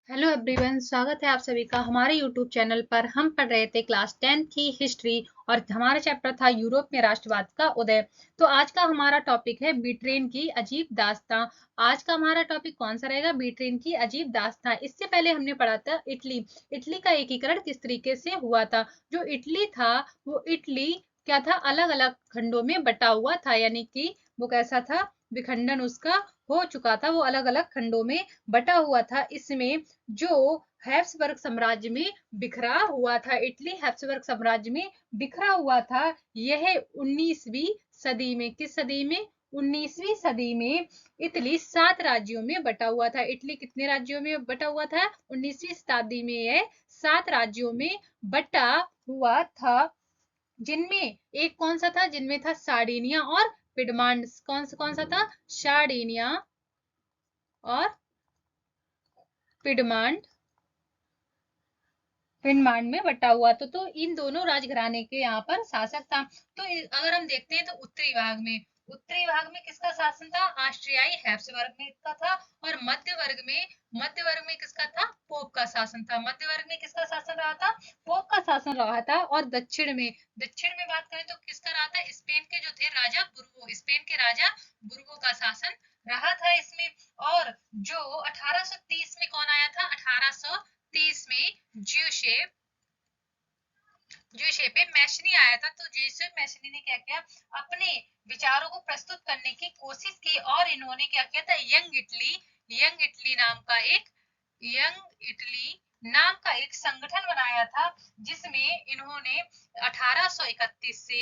Hello everyone, स्वागत है आप सभी का हमारे यूट्यूब चैनल पर। हम पढ़ रहे थे क्लास 10 की हिस्ट्री और हमारा चैप्टर था यूरोप में राष्ट्रवाद का उदय। तो आज का हमारा टॉपिक है ब्रिटेन की अजीब दास्तां। आज का हमारा टॉपिक कौन सा रहेगा? ब्रिटेन की अजीब दास्तां। इससे पहले हमने पढ़ा था इटली। इटली का एकीकरण किस तरीके से हुआ था। जो इटली था वो इटली क्या था, अलग अलग खंडों में बटा हुआ था, यानी कि वो कैसा था, विखंडन उसका हो चुका था, वो अलग अलग खंडों में बटा हुआ था। इसमें जो हैब्सबर्ग साम्राज्य में बिखरा हुआ था, इटली हैब्सबर्ग साम्राज्य में बिखरा हुआ था। यह 19वीं सदी में, किस सदी में? 19वीं सदी में इटली 7 राज्यों में बटा हुआ था। इटली कितने राज्यों में बटा हुआ था? 19वीं शताब्दी में यह 7 राज्यों में बटा हुआ था, जिनमें एक कौन सा था? जिनमें था सार्डिनिया और पिडमांड। कौन सा था? सार्डिनिया और पिडमांड फिनलैंड में बटा हुआ तो इन दोनों राजघराने के यहाँ पर शासक था। तो अगर हम देखते हैं तो उत्तरी भाग में किसका शासन था? ऑस्ट्रियाई हैब्सबर्ग में इसका था। और मध्य वर्ग में किसका था? पोप का शासन था। मध्य वर्ग में किसका शासन रहा था? पोप का शासन रहा था। और दक्षिण में बात करें तो किसका रहा था? स्पेन के जो थे राजा बुर्बो, स्पेन के राजा बुर्बो का शासन रहा था इसमें। और जो 1830 में कौन आया था? 1830 में ज्यूसेप ज्यूसेppe मैशनी आया था। तो ज्यूसेप मैशनी ने क्या किया? अपने विचारों को प्रस्तुत करने की कोशिश की और इन्होंने क्या किया था? यंग इटली नाम का एक संगठन बनाया था, जिसमें इन्होंने 1831 से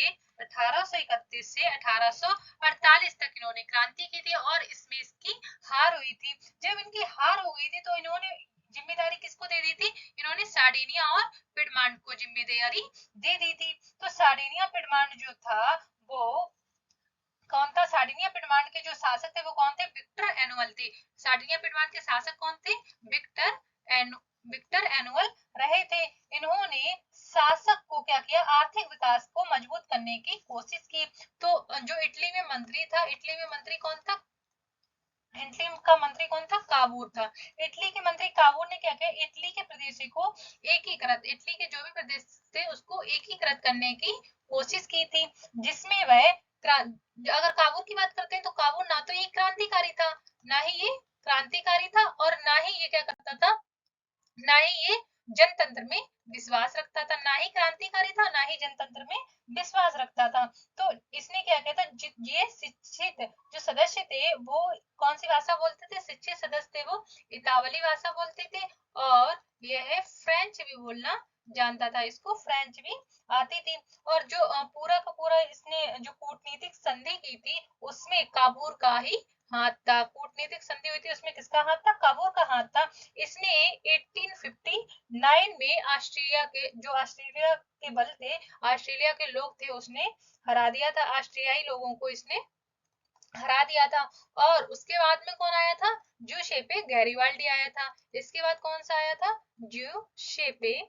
1848 तक इन्होंने क्रांति की थी और इसमें इसकी हार हुई थी। जब इनकी हार हो गई थी तो इन्होंने जिम्मेदारी किसको दे दी थी? इन्होंने सार्डिनिया और पिडमांड को जिम्मेदारी दे दी थी। तो सार्डिनिया पिडमांड जो था वो कौन था? सार्डिनिया पिडमांड के जो शासक थे वो कौन थे? विक्टर एनुअल थे। सार्डिनिया पिडमांड के शासक कौन थे? विक्टर एनु विक्टर एनुअल रहे थे। इन्होंने शासक को क्या किया? आर्थिक विकास को मजबूत करने की कोशिश की। तो जो इटली में मंत्री था, इटली में मंत्री कौन था? इटली का मंत्री कौन था? कावूर था। इटली के मंत्री कावूर ने क्या किया? इटली के प्रदेश को इटली के जो भी प्रदेश थे उसको एकीकृत करने की कोशिश की थी, जिसमें वह अगर कावूर की बात करते हैं तो कावूर ना तो ये क्रांतिकारी था, ना ही ये क्रांतिकारी था, और ना ही ये क्या करता था, ना ही ये जनतंत्र में विश्वास रखता था। ना ही क्रांतिकारी था, ना ही जनतंत्र में विश्वास रखता था। तो इसने क्या किया था? ये शिक्षित जो सदस्य थे वो कौन सी भाषा बोलते थे? शिक्षित सदस्य थे वो इतावली भाषा बोलते थे, और यह फ्रेंच भी बोलना जानता था, इसको फ्रेंच भी आती थी। और जो पूरा का पूरा इसने जो कूटनीतिक संधि की थी उसमें काबूर का ही हाथ था। कूटनीतिक संधि हुई थी उसमें किसका हाथ था? काबूर का हाथ था। इसने 1859 में ऑस्ट्रेलिया के बल थे, ऑस्ट्रेलिया के लोग थे, उसने हरा दिया था। ऑस्ट्रियाई लोगों को इसने हरा दिया था। और उसके बाद में कौन आया था? जूसेपे गैरिबाल्डी आया था। इसके बाद कौन सा आया था? जूसेपे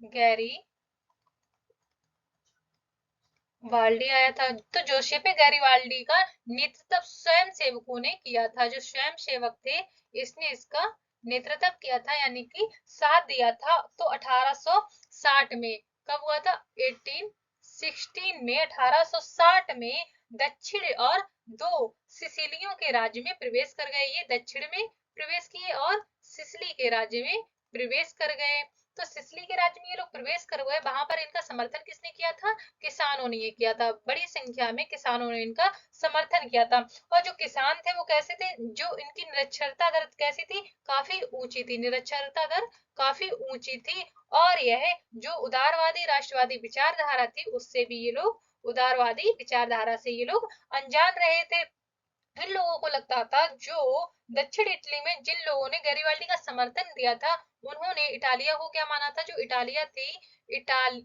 गैरी वाल्डी आया था। तो जोसेफ गैरीवाल्डी का नेतृत्व स्वयं सेवकों ने किया था। जो स्वयं सेवक थे इसने इसका नेतृत्व किया था, यानी कि साथ दिया था। तो 1860 में कब हुआ था? 1816 में 1860 में दक्षिण और दो सिसिलियों के राज्य में प्रवेश कर गए। ये दक्षिण में प्रवेश किए और सिसिली के राज्य में प्रवेश कर गए। तो सिसिली के राज्य में ये लोग प्रवेश कर गए। वहां पर इनका समर्थन किसने किया था? किसानों ने ये किया था। बड़ी संख्या में किसानों ने इनका समर्थन किया था। और जो किसान थे वो कैसे थे? जो इनकी निरक्षरता दर कैसी थी? काफी ऊंची थी। निरक्षरता दर काफी ऊंची थी। और यह जो उदारवादी राष्ट्रवादी विचारधारा थी उससे भी ये लोग उदारवादी विचारधारा से ये लोग अनजान रहे थे। इन लोगों को लगता था, जो दक्षिण इटली में जिन लोगों ने गैरीबाल्डी का समर्थन दिया था उन्होंने इटालिया को क्या माना था? जो इटालिया थी, इटाल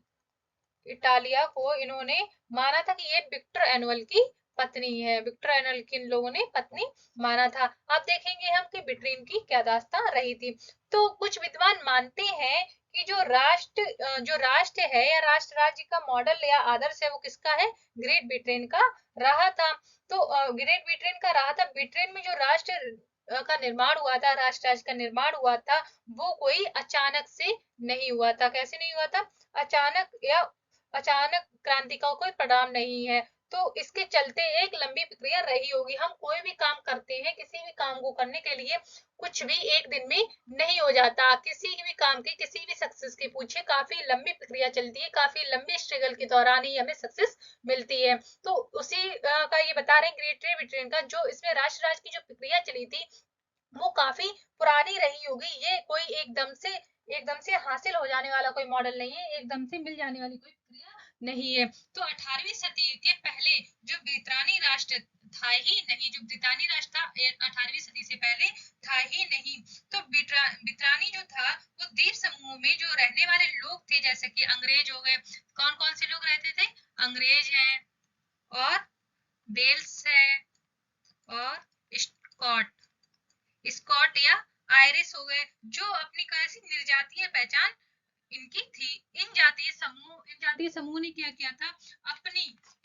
इटालिया को इन्होंने माना था कि ये विक्टर एनुअल की पत्नी है। विक्टर एनुअल की इन लोगों ने पत्नी माना था। अब देखेंगे हम कि ब्रिटेन की क्या दास्तां रही थी। तो कुछ विद्वान मानते हैं कि जो राष्ट्र है या राष्ट्र राज्य का मॉडल या आदर्श है वो किसका है? ग्रेट ब्रिटेन का रहा था। तो ग्रेट ब्रिटेन का रहा था। ब्रिटेन में जो का निर्माण हुआ था, राष्ट्र राज्य का निर्माण हुआ था, वो कोई अचानक से नहीं हुआ था। कैसे नहीं हुआ था? अचानक क्रांति का कोई परिणाम नहीं है। तो इसके चलते एक लंबी प्रक्रिया रही होगी। हम कोई भी काम करते हैं, किसी भी काम को करने के लिए कुछ भी एक दिन में नहीं हो जाता। किसी भी काम की, किसी भी सक्सेस की पूछे, काफी लंबी प्रक्रिया चलती है, काफी लंबी स्ट्रगल के दौरान ही हमें सक्सेस मिलती है। तो उसी का ये बता रहे हैं ग्रेट ब्रिटेन का, जो इसमें राष्ट्र राज्य की जो प्रक्रिया चली थी वो काफी पुरानी रही होगी। ये कोई एकदम से हासिल हो जाने वाला कोई मॉडल नहीं है, एकदम से मिल जाने वाली कोई प्रक्रिया नहीं है। तो 18वीं सदी के पहले जो ब्रितानी राष्ट्र था ही नहीं, जो ब्रितानी राष्ट्र था 18वीं सदी से पहले था ही नहीं। तो ब्रितानी जो था वो द्वीप समूह में जो रहने वाले लोग थे, जैसे कि अंग्रेज हो गए। कौन कौन से लोग रहते थे? अंग्रेज हैं, और वेल्स है, और स्कॉट स्कॉट या आयरिश हो गए, जो अपनी कैसी निर्जातीय पहचान इनकी थी। इन जातीय समूह ने क्या किया था?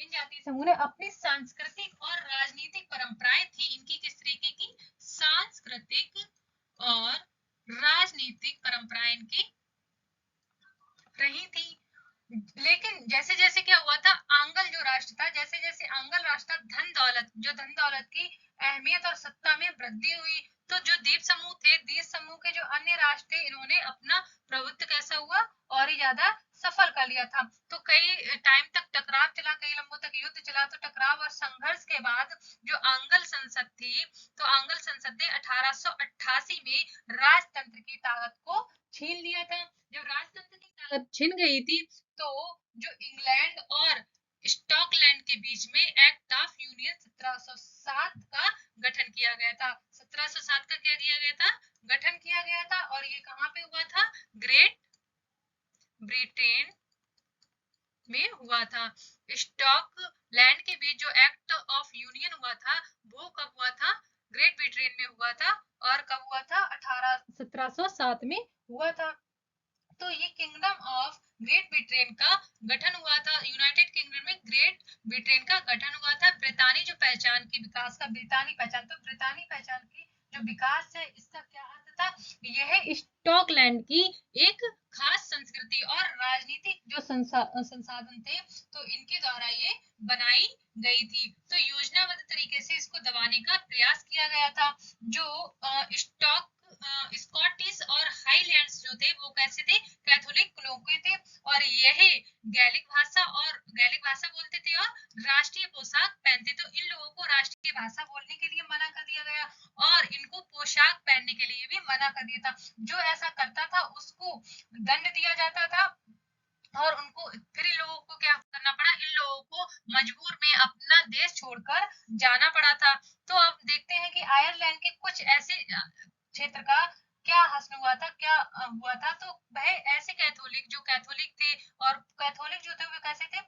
इन जातीय समूह ने अपनी सांस्कृतिक और राजनीतिक परंपराएं थी इनकी, किस तरीके की? सांस्कृतिक और राजनीतिक परंपराएं इनकी रही थी। लेकिन जैसे जैसे क्या हुआ था, आंगल जो राष्ट्र था, जैसे जैसे आंगल राष्ट्र धन दौलत की अहमियत और सत्ता में वृद्धि हुई, तो जो द्वीप समूह थे, द्वीप समूह के जो अन्य राष्ट्र थे, इन्होंने अपना प्रभुत्व कैसा हुआ और ही ज्यादा सफल कर लिया था। तो कई टाइम तक टकराव चला, कई लंबों तक युद्ध चला। तो टकराव और संघर्ष के बाद जो आंगल संसद थी, तो आंगल संसद ने 1888 में राजतंत्र की ताकत को छीन लिया था। जब राजतंत्र की ताकत छिन गई थी, तो जो इंग्लैंड और स्कॉटलैंड के बीच में एक्ट ऑफ यूनियन 1707 का गठन किया गया था। 1707 का क्या किया गया था? गठन किया गया था। और ये कहाँ पे हुआ था? ग्रेट ब्रिटेन में हुआ था। स्कॉटलैंड के बीच जो एक्ट ऑफ यूनियन हुआ था, वो कब हुआ था? ग्रेट ब्रिटेन में हुआ था। और कब हुआ था? 1707 में हुआ था। तो ये किंगडम ऑफ ग्रेट ब्रिटेन का गठन हुआ था। यूनाइटेड किंगडम में ग्रेट ब्रिटेन का गठन हुआ था। ब्रितानी जो पहचान की विकास का, ब्रितानी पहचान, तो ब्रितानी पहचान की जो विकास है, इसका क्या अर्थ था? यह स्कॉटलैंड की एक खास संस्कृति और राजनीतिक जो संसाधन थे, तो इनके द्वारा ये बनाई गई थी। तो योजनाबद्ध तरीके से इसको दबाने का प्रयास किया गया था। जो स्कॉटिश और हाईलैंड्स जो थे, वो कैसे थे? कैथोलिक लोग के थे। और यह गैलिक भाषा बोलते थे और राष्ट्रीय पोशाक पहनते। तो इन लोगों को राष्ट्रीय भाषा बोलने के लिए मना कर दिया गया, और इनको पोशाक पहनने के लिए भी मना कर दिया था। जो ऐसा करता था उसको दंड दिया जाता था, और उनको फिर इन लोगों को क्या करना पड़ा? इन लोगों को मजबूर में अपना देश छोड़कर जाना पड़ा था। तो अब देखते हैं कि आयरलैंड के कुछ ऐसे क्षेत्र का क्या हश्र हुआ था, क्या हुआ था। तो वह ऐसे कैथोलिक थे, और कैथोलिक जो थे वो कैसे थे?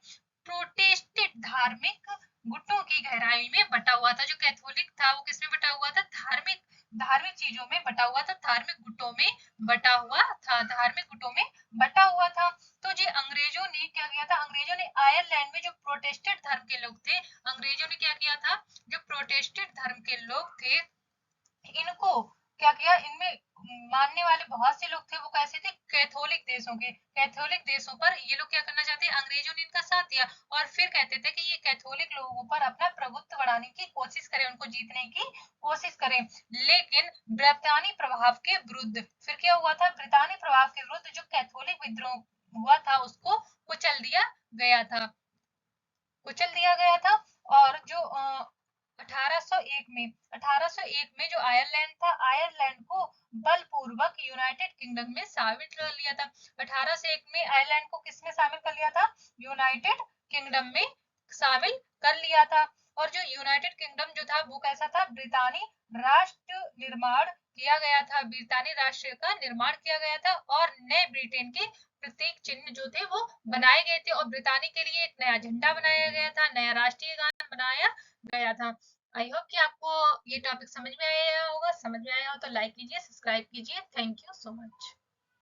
प्रोटेस्टेंट धार्मिक गुटों की गहराई में बटा हुआ था। जो कैथोलिक था वो किसमें बटा हुआ था? धार्मिक धार्मिक चीजों में बटा हुआ था, धार्मिक गुटों में बटा हुआ था, धार्मिक गुटों में बटा हुआ था। तो जी अंग्रेजों ने क्या किया था? अंग्रेजों ने आयरलैंड में जो प्रोटेस्टेंट धर्म के लोग थे, अंग्रेजों ने क्या किया था? जो प्रोटेस्टेंट धर्म के लोग थे, इनको क्या किया? इनमें मानने वाले बहुत से लोग थे, वो कैसे थे? कैथोलिक देशों पर ये लोग क्या करना चाहते हैं? अंग्रेजों ने इनका साथ दिया, और फिर कहते थे कि ये कैथोलिक लोगों पर अपना प्रभुत्व बढ़ाने की कोशिश करें, उनको जीतने की कोशिश करें। लेकिन ब्रितानी प्रभाव के विरुद्ध फिर क्या हुआ था? ब्रितानी प्रभाव के विरुद्ध जो कैथोलिक विद्रोह हुआ था, उसको कुचल दिया गया था, कुचल दिया गया था। और जो 1801 में जो आयरलैंड था, आयरलैंड को बलपूर्वक यूनाइटेड किंगडम में शामिल कर लिया था। 1801 में आयरलैंड को किसमें शामिल कर लिया था? यूनाइटेड किंगडम में शामिल कर लिया था। और जो यूनाइटेड किंगडम जो था वो कैसा था? ब्रितानी राष्ट्र निर्माण किया गया था, ब्रितानी राष्ट्र का निर्माण किया गया था, और नए ब्रिटेन के प्रतीक चिन्ह जो थे वो बनाए गए थे, और ब्रितानी के लिए एक नया झंडा बनाया गया था, नया राष्ट्रीय गान बनाया गया था। आई होप कि आपको ये टॉपिक समझ में आया होगा। समझ में आया हो तो लाइक कीजिए, सब्सक्राइब कीजिए। Thank you so much.